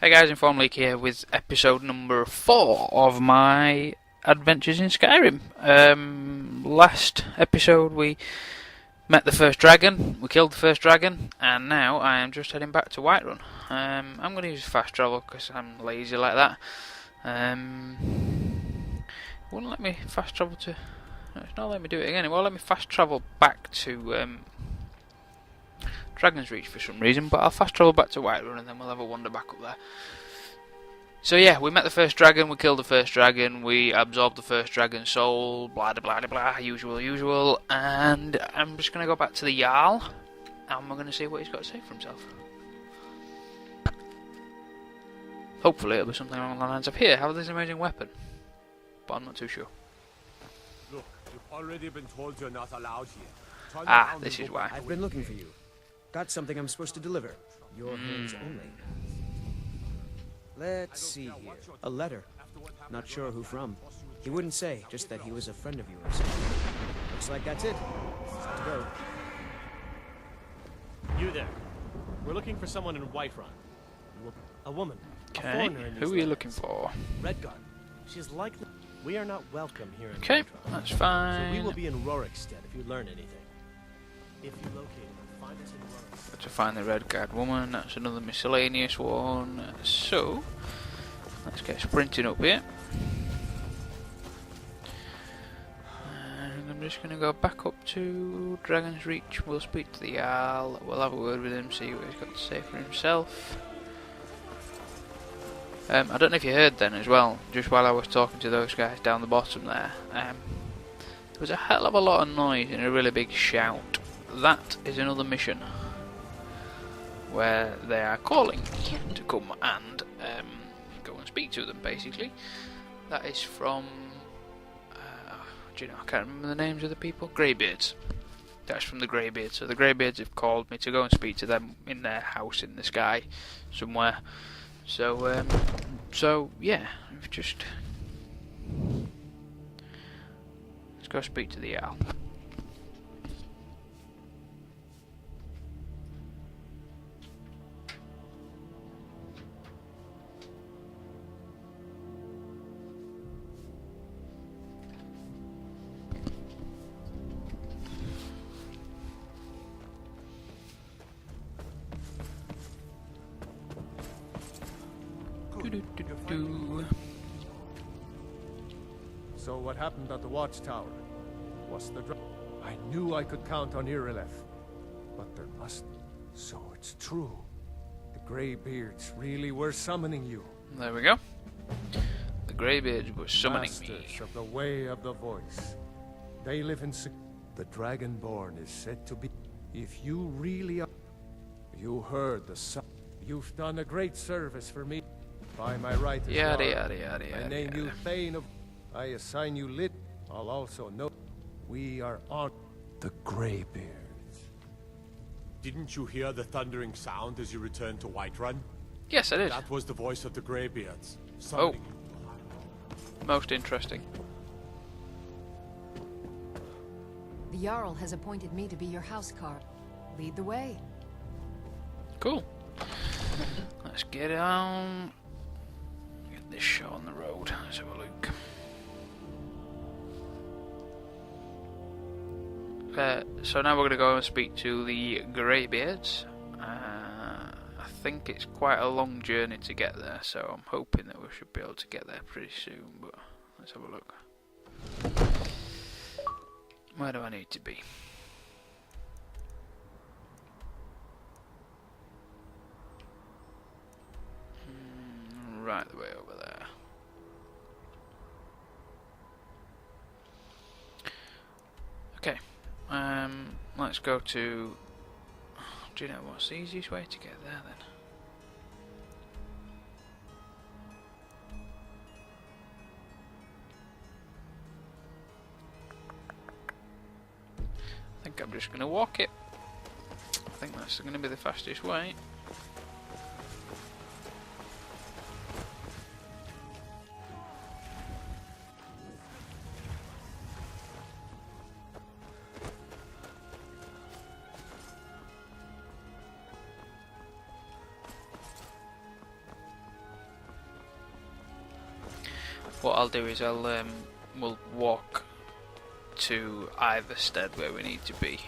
Hey guys, InformedLeek here with episode number 4 of my adventures in Skyrim. Last episode we met the first dragon, we killed the first dragon, and now I am just heading back to Whiterun. I'm going to use fast travel because I'm lazy like that. It wouldn't let me fast travel to... It's not letting me do it again. It won't let me fast travel back to Dragon's Reach for some reason, but I'll fast travel back to Whiterun and then we'll have a wander back up there. So yeah, we met the first dragon, we killed the first dragon, we absorbed the first dragon's soul, blah blah blah blah, usual, and I'm just going to go back to the Jarl, and we're going to see what he's got to say for himself. Hopefully it'll be something along the lines of, here, have this amazing weapon, but I'm not too sure. Look, you've already been told you're not allowed here. This is why. I've been looking for you. Got something I'm supposed to deliver. Your hands only. Let's see here. A letter. Not sure who from. He wouldn't say, just that he was a friend of yours. Looks like that's it. Set to go. You there. We're looking for someone in Whiterun. A woman. Okay, who are you looking for? Redguard. She's likely... We are not welcome here in Okay, Whiterun. that's fine. So we will be in Rorikstead if you learn anything. If you locate her, find us in Rorikstead. Got to find the Redguard woman, that's another miscellaneous one. So, let's get sprinting up here. And I'm just going to go back up to Dragon's Reach. We'll speak to the Jarl, we'll have a word with him, see what he's got to say for himself. I don't know if you heard then as well, just while I was talking to those guys down the bottom there. There was a hell of a lot of noise and a really big shout. That is another mission where they are calling to come and go and speak to them, basically. That is from, do you know, I can't remember the names of the people. Greybeards. That's from the Greybeards. So the Greybeards have called me to go and speak to them in their house in the sky somewhere. So, yeah, we've just... Let's go speak to the Jarl. So what happened at the watchtower? Was the I knew I could count on Irileth, but there must... So it's true. The Greybeards really were summoning you. There we go. The Greybeards were summoning me. Masters of the way of the voice. They live in... The Dragonborn is said to be... If you really are... You heard the sound. You've done a great service for me. By my right as Yada Jarl, yada yada I yada. name you Thane of... I assign you lit. I'll also know... We are on... The Greybeards. Didn't you hear the thundering sound as you returned to Whiterun? Yes, I did. That was the voice of the Greybeards. Oh. Most interesting. The Jarl has appointed me to be your housecarl. Lead the way. Cool. Let's get on. Get this show on the road. Let's have a look. So now we're going to go and speak to the Greybeards. I think it's quite a long journey to get there, so I'm hoping that we should be able to get there pretty soon, but let's have a look. Where do I need to be? Right the way over there. Okay. Let's go to... Do you know what's the easiest way to get there then? I think I'm just going to walk it. I think that's going to be the fastest way. what I'll do is we'll walk to Iverstead where we need to be,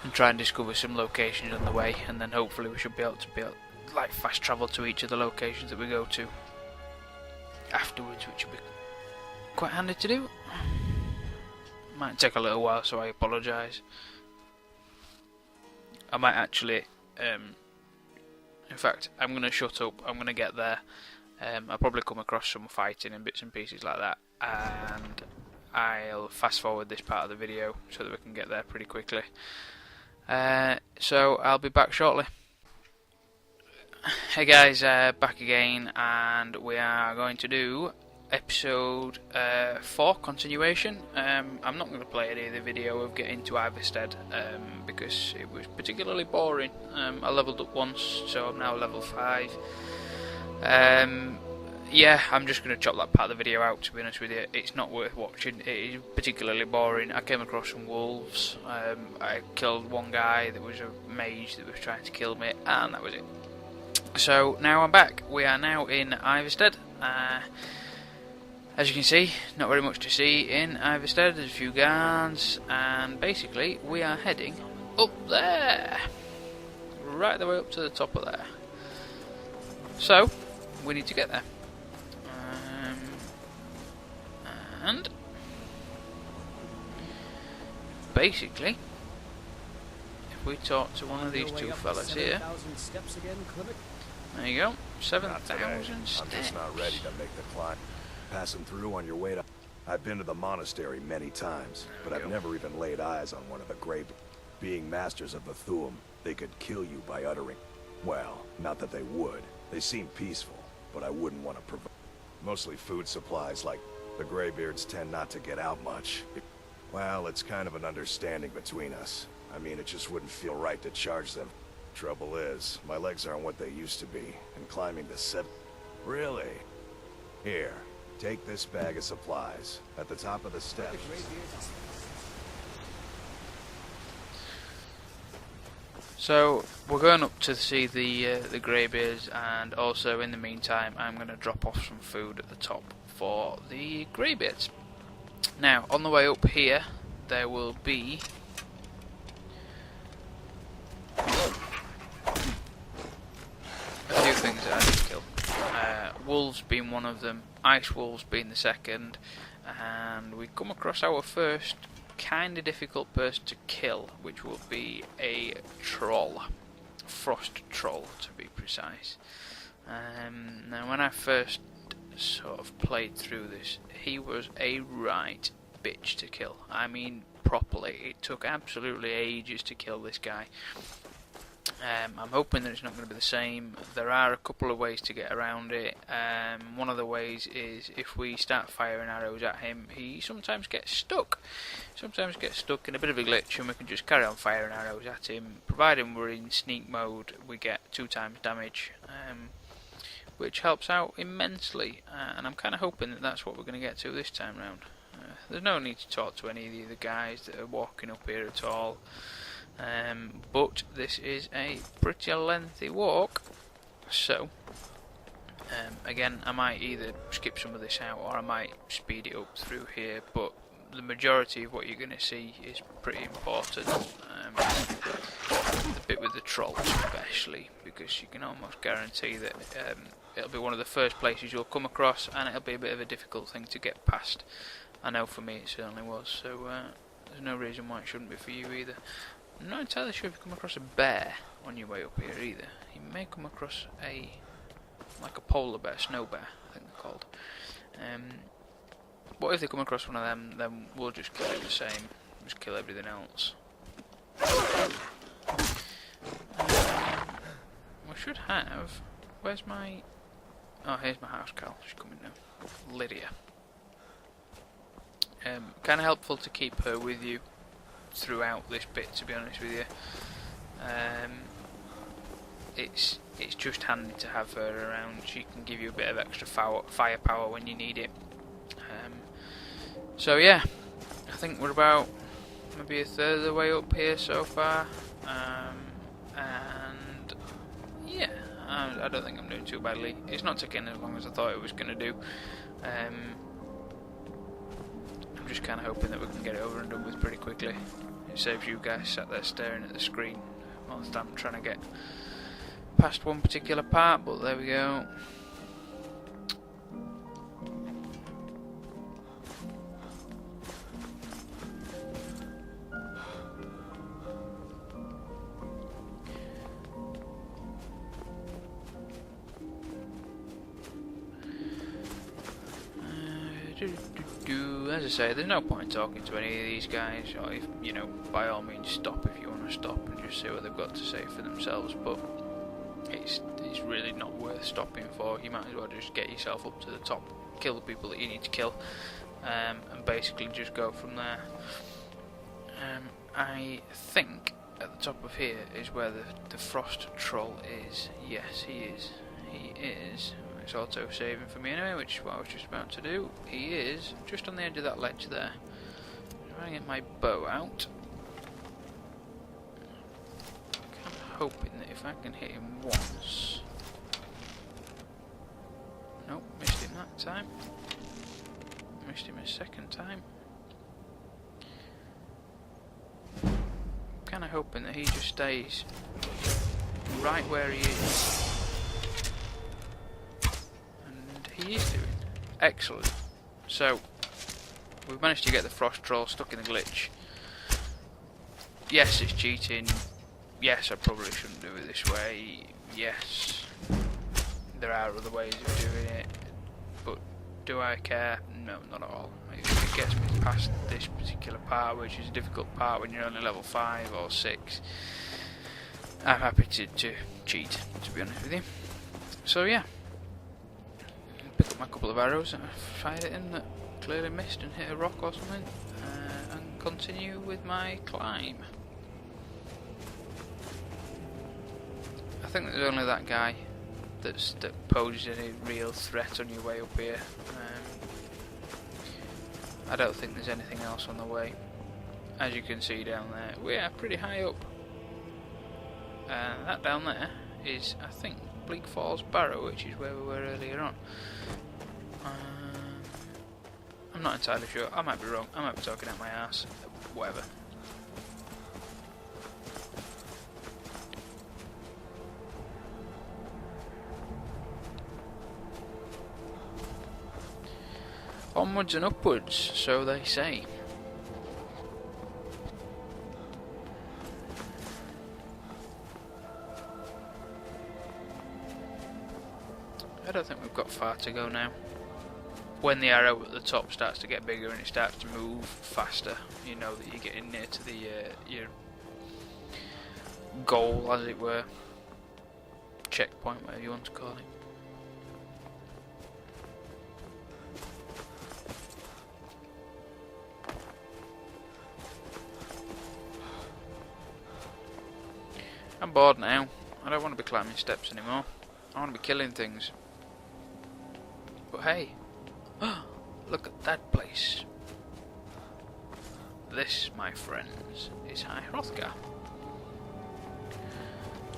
and try and discover some locations on the way, and then hopefully we should be able to like fast travel to each of the locations that we go to afterwards, which will be quite handy to do. Might take a little while, so I apologise. I might actually, in fact, I'm going to shut up, I'm going to get there. I'll probably come across some fighting and bits and pieces like that, and I'll fast forward this part of the video so that we can get there pretty quickly. So I'll be back shortly. Hey guys, back again, and we are going to do episode 4 continuation. I'm not going to play any of the video of getting to Iverstead because it was particularly boring. I leveled up once, so I'm now level 5. Yeah, I'm just going to chop that part of the video out, to be honest with you. It's not worth watching, it is particularly boring. I came across some wolves, I killed one guy that was a mage that was trying to kill me, and that was it. So now I'm back. We are now in Iverstead. As you can see, not very much to see in Iverstead. There's a few guards, and basically we are heading up there, right the way up to the top of there. So we need to get there, and basically, if we talk to one of these two fellas here, there you go, 7,000 steps. I'm just not ready to make the climb. Passing through on your way to... I've been to the monastery many times, but I've never even laid eyes on one of the grave... Being masters of the Thuum, they could kill you by uttering... Well, not that they would. They seem peaceful, but I wouldn't want to provoke... Mostly food supplies, like the Greybeards tend not to get out much. Well, it's kind of an understanding between us. I mean, it just wouldn't feel right to charge them. Trouble is, my legs aren't what they used to be, and climbing the 7... Really? Here. Take this bag of supplies. At the top of the steps. So we're going up to see the Greybeards, and also in the meantime I'm going to drop off some food at the top for the Greybeards. Now on the way up here there will be a few things that I need to kill. Wolves being one of them, ice wolves being the second, and we come across our first kind of difficult person to kill, which will be a troll, frost troll to be precise. Now when I first sort of played through this, he was a right bitch to kill. I mean properly, it took absolutely ages to kill this guy. I'm hoping that it's not going to be the same. There are a couple of ways to get around it. One of the ways is if we start firing arrows at him, he sometimes gets stuck. Sometimes gets stuck in a bit of a glitch, and we can just carry on firing arrows at him. Providing we're in sneak mode, we get 2 times damage, which helps out immensely. And I'm kind of hoping that that's what we're going to get to this time round. There's no need to talk to any of the other guys that are walking up here at all. But this is a pretty lengthy walk, so again I might either skip some of this out or I might speed it up through here, but the majority of what you're going to see is pretty important. The bit with the trolls especially, because you can almost guarantee that it'll be one of the first places you'll come across, and it'll be a bit of a difficult thing to get past. I know for me it certainly was, so there's no reason why it shouldn't be for you either. I'm not entirely sure if you come across a bear on your way up here either. You may come across like a polar bear, snow bear, I think they're called. But if they come across one of them, then we'll just kill it the same. Just kill everything else. We should have... Where's my... Oh, here's my house cow. She's coming now. Lydia. Kind of helpful to keep her with you throughout this bit, to be honest with you. It's just handy to have her around. She can give you a bit of extra firepower when you need it. So yeah, I think we're about maybe a third of the way up here so far, and yeah, I don't think I'm doing too badly. It's not taking as long as I thought it was going to do. I'm just kind of hoping that we can get it over and done with pretty quickly. It saves you guys sat there staring at the screen whilst I'm trying to get past one particular part, but there we go. As I say, there's no point talking to any of these guys, or if, you know, by all means stop if you want to stop and just see what they've got to say for themselves, but it's really not worth stopping for. You might as well just get yourself up to the top, kill the people that you need to kill, and basically just go from there. I think at the top of here is where the frost troll is. Yes, he is. He is. It's auto saving for me anyway, which is what I was just about to do. He is just on the edge of that ledge there. I'm trying to get my bow out. I'm hoping that if I can hit him once. Nope, missed him that time. Missed him a second time. Kind of hoping that he just stays right where he is. He is doing excellent. So we've managed to get the frost troll stuck in the glitch. Yes, it's cheating. Yes, I probably shouldn't do it this way. Yes, there are other ways of doing it, but do I care? No, not at all. If it gets me past this particular part, which is a difficult part when you're only level 5 or 6, I'm happy to cheat, to be honest with you. So yeah, pick up my couple of arrows and I fired it in that clearly missed and hit a rock or something, and continue with my climb. I think there's only that guy that poses any real threat on your way up here. I don't think there's anything else on the way. As you can see down there, we are pretty high up. That down there is, I think, Bleak Falls Barrow, which is where we were earlier on. I'm not entirely sure. I might be wrong. I might be talking out my ass. Whatever. Onwards and upwards, so they say. I don't think we've got far to go now. When the arrow at the top starts to get bigger and it starts to move faster, you know that you're getting near to the your goal, as it were. Checkpoint, whatever you want to call it. I'm bored now. I don't want to be climbing steps anymore. I want to be killing things. But hey, look at that place. This, my friends, is High Hrothgar.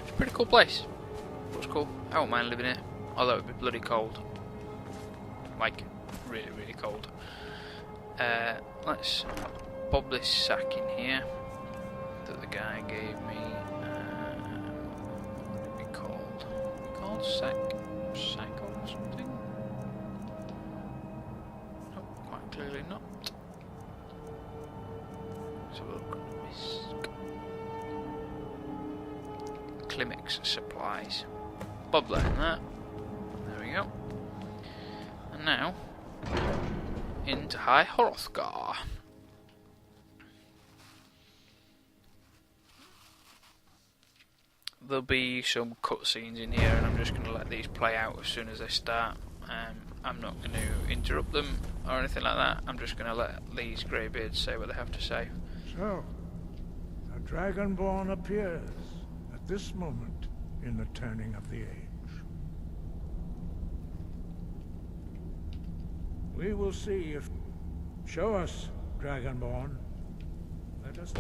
It's a pretty cool place. Looks cool. I won't mind living here, although it'd be bloody cold. Like, really, really cold. Let's bob this sack in here that the guy gave me. What would it be called? Would it be called sack or something? Clearly not. Let's have a look. Climax supplies. Bob that in that. There we go. And now into High Hrothgar. There'll be some cutscenes in here, and I'm just going to let these play out as soon as they start. I'm not going to interrupt them or anything like that. I'm just going to let these greybeards say what they have to say. So, a Dragonborn appears at this moment in the turning of the age. We will see if... Show us, Dragonborn. Let us...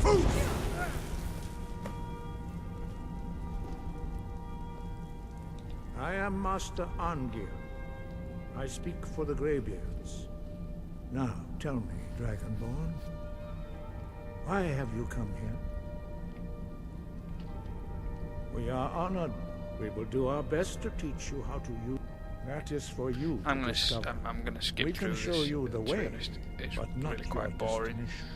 I am Master Angir. I speak for the Greybeards. Now, tell me, Dragonborn, why have you come here? We are honored. We will do our best to teach you how to use. That is for you to discover. I'm gonna skip We through can show this. you the To be way, honest, it's but not really quite your boring. destination.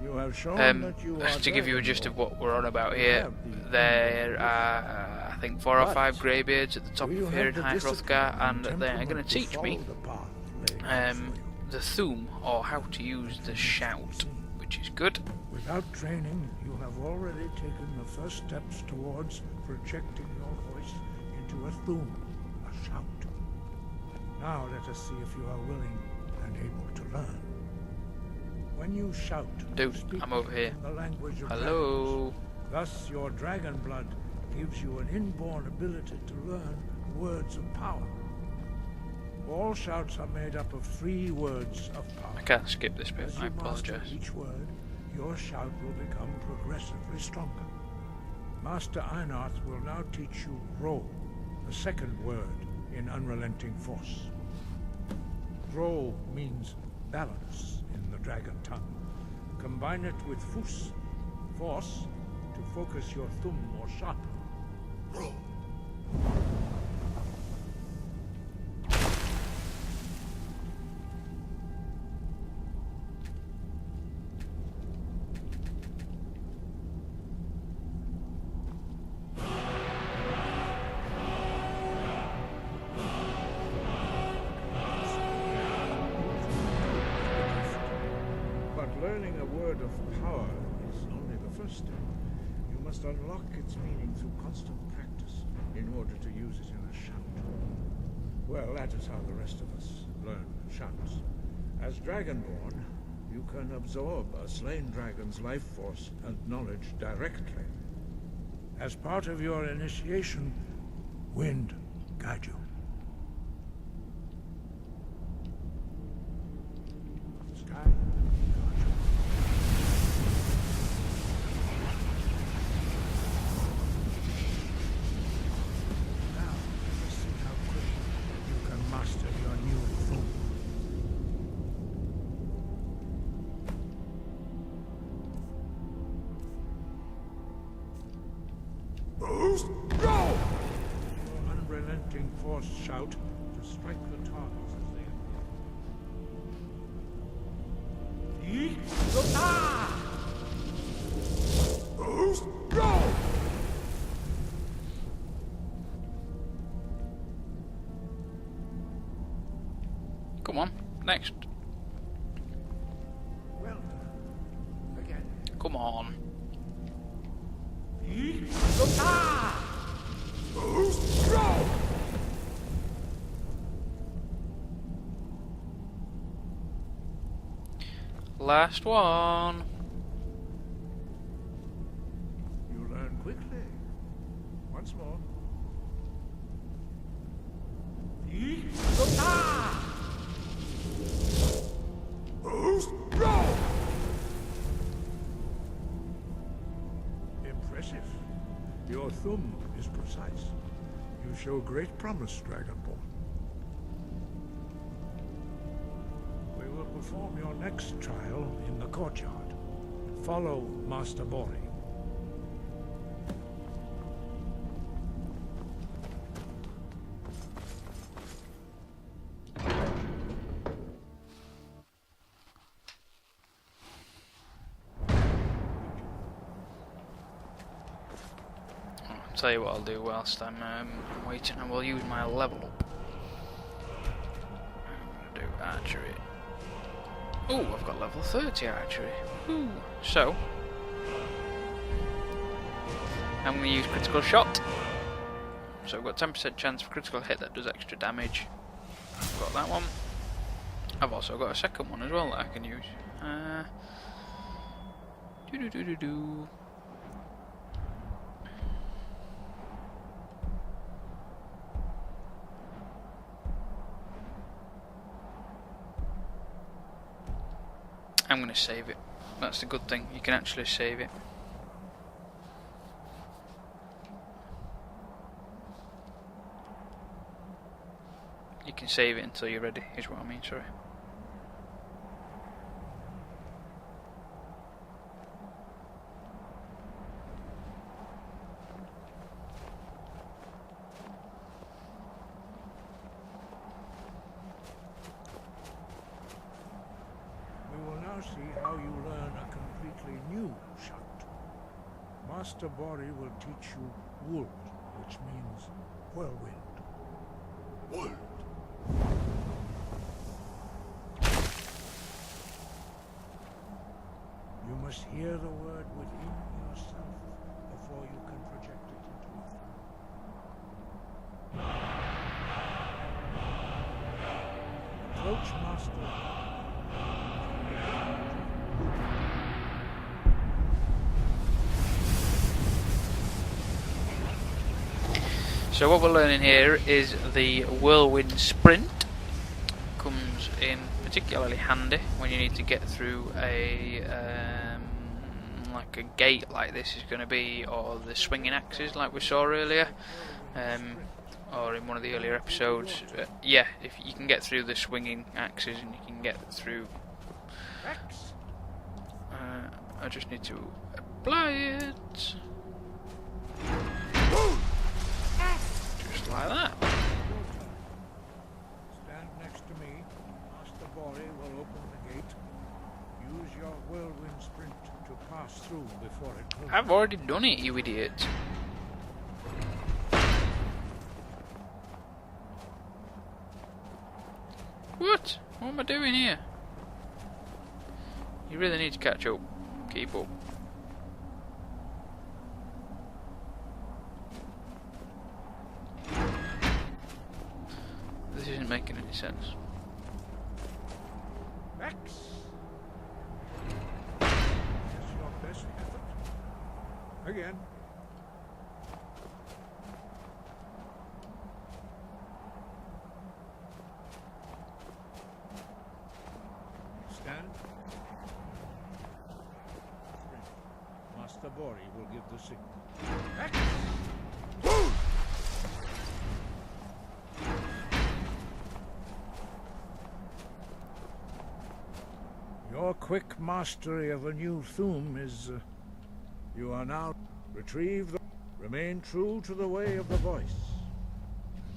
You have shown that you are To give you a gist of what we're on about You here, have the there are, I think, 4 or 5 But greybeards at the top do you of here in have the High discipline Hrothgar, and and they're going to temperament teach me follow the path laid out for you? the Thum, or how to use the shout, which is good. Without training, you have already taken the first steps towards projecting your voice into a thum, a shout. Now let us see if you are willing and able to learn. When you shout, Dude, speak I'm over here. the language of Hello. dragons. Thus, your dragon blood gives you an inborn ability to learn words of power. All shouts are made up of 3 words of power. I can't skip this bit, As I you master apologise. each word, your shout will become progressively stronger. Master Einarth will now teach you Ro, the second word in Unrelenting Force. Ro means balance in the dragon tongue. Combine it with Fus, force, to focus your thumb more sharply. Ro. Learning a word of power is only the first step. You must unlock its meaning through constant practice in order to use it in a shout. Well, that is how the rest of us learn shouts. As Dragonborn, you can absorb a slain dragon's life force and knowledge directly. As part of your initiation, wind guide you. Sky. Go! Your unrelenting force shout to strike the targets as they appear. Go! Come on, next. Well done. Again. Come on. Go! Last one. You learn quickly. Once more. Go! Impressive. Your thumb is precise. You show great promise, Dragonborn. We will perform your next trial in the courtyard. Follow Master Bori. Tell you what I'll do whilst I'm waiting, I will use my level up. I'm going to do archery. Oh, I've got level 30 archery. Woo. So, I'm going to use critical shot. So I've got 10% chance of critical hit that does extra damage. I've got that one. I've also got a second one as well that I can use. Do. I'm going to save it. That's the good thing, you can actually save it. You can save it until you're ready, is what I mean, sorry. We will now see how you learn a completely new shout. Master Bori will teach you Wold, which means whirlwind. Wold. You must hear the word within yourself before you can project it into others. Approach Master. So what we're learning here is the whirlwind sprint. Comes in particularly handy when you need to get through a like a gate like this is going to be, or the swinging axes like we saw earlier, or in one of the earlier episodes. Yeah, if you can get through the swinging axes and you can get through. I just need to apply it. Just like that. Stand next to me. Master Bori will open the gate. Use your whirlwind sprint to pass through before it closes. I've already done it, you idiot. What? What am I doing here? You really need to catch up. Keep up. This isn't making any sense. Max. That's your best effort. Again. Stand. Master Bori will give the signal. Max. Your quick mastery of a new Thum is... you are now... Retrieve the... Remain true to the way of the voice.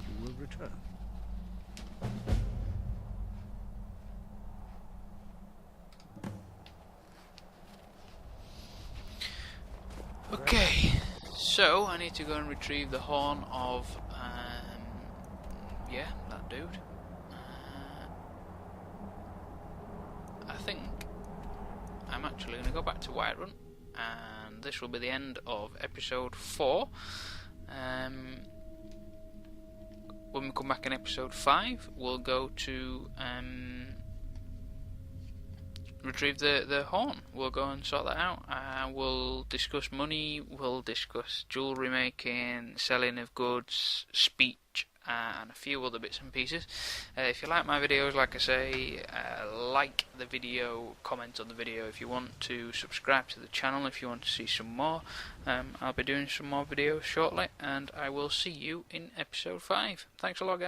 You will return. Okay, so I need to go and retrieve the horn of... yeah, that dude. I think I'm actually going to go back to Whiterun, and this will be the end of episode 4. When we come back in episode 5, we'll go to retrieve the horn. We'll go and sort that out. We'll discuss money, we'll discuss jewellery making, selling of goods, speech, and a few other bits and pieces. If you like my videos, like I say, like the video, comment on the video if you want to, subscribe to the channel if you want to see some more. I'll be doing some more videos shortly, and I will see you in episode 5. Thanks a lot, guys.